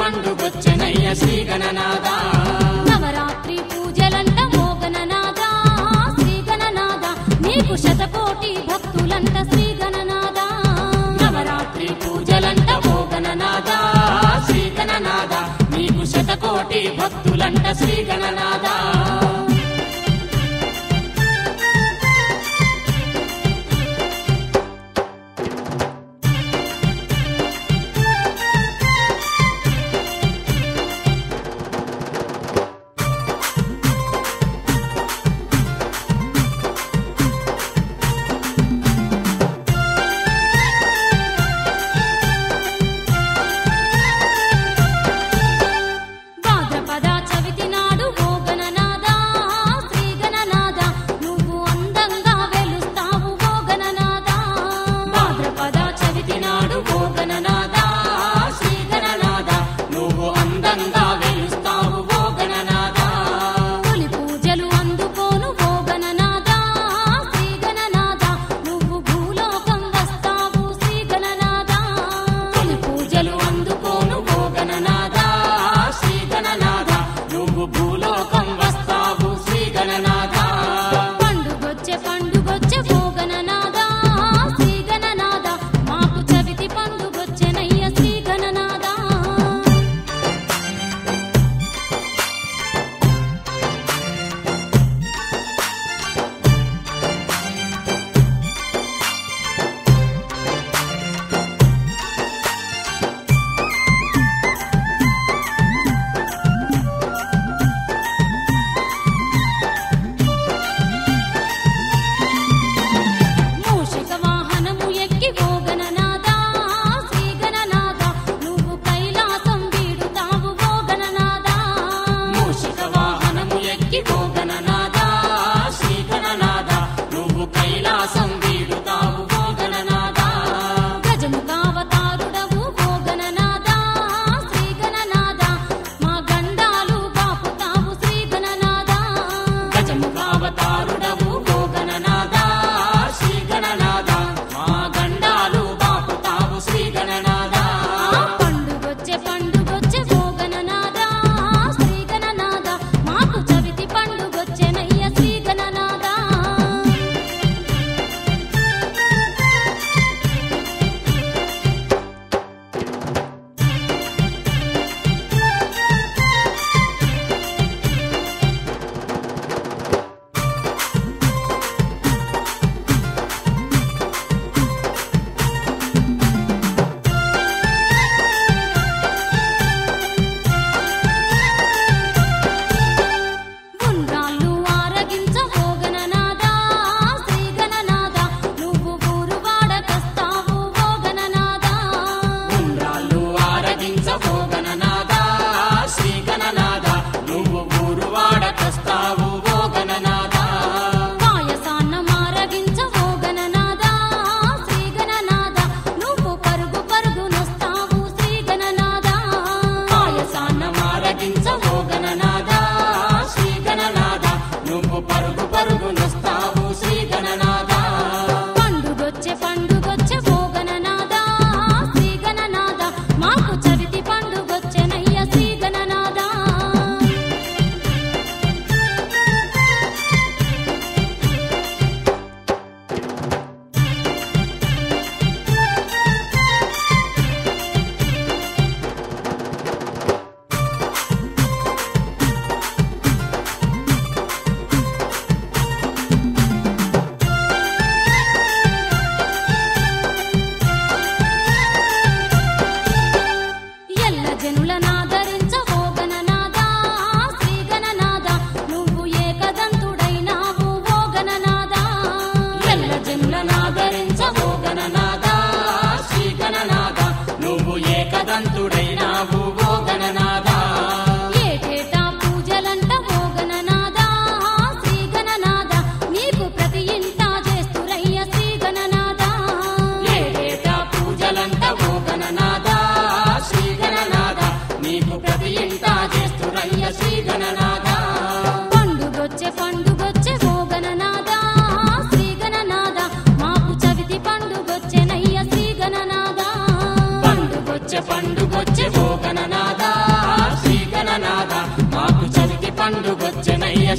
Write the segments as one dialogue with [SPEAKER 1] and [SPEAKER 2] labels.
[SPEAKER 1] పండుగొచ్చనయ్య శ్రీ గణనాథ
[SPEAKER 2] నవరాత్రి పూజలంట ఓ గణనాథ శ్రీ గణనాథ నీకు శతకోటి భక్తులంట శ్రీ గణనాథ
[SPEAKER 1] నవరాత్రి పూజలంట ఓ గణనాథ శ్రీ గణనాథ నీకు శతకోటి భక్తులంట శ్రీ గణనాథ
[SPEAKER 2] భాద్రపద చవితి నాడు ఓ గణనాథ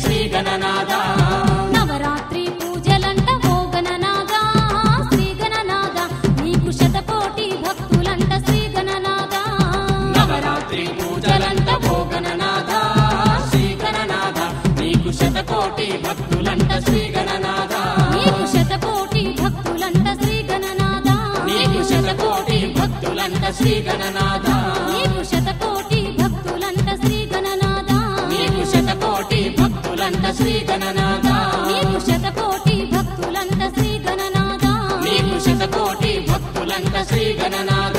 [SPEAKER 1] శ్రీ గణనాథ
[SPEAKER 2] నవరాత్రి పూజలంట ఓ గణనాథ శ్రీ గణనాథ నీకు శతకోటి భక్తులంట శ్రీ గణనాథ
[SPEAKER 1] నవరాత్రి పూజలంట ఓ గణనాథ శ్రీ గణనాథ నీకు శతకోటి భక్తులంట శ్రీ గణనాథ
[SPEAKER 2] నీకు శతకోటి భక్తులంట శ్రీ గణనాథ
[SPEAKER 1] నీకు శతకోటి భక్తులంట శ్రీ గణనాథ
[SPEAKER 2] నీకు శతకోటి భక్తులంట శ్రీ గణనాథ
[SPEAKER 1] నీకు శతకోటి భక్తులంట శ్రీ గణనాథ
[SPEAKER 2] నీకు శతకోటి భక్తులంట శ్రీ గణనాథ
[SPEAKER 1] నీకు శతకోటి భక్తులంట శ్రీ గణనాథ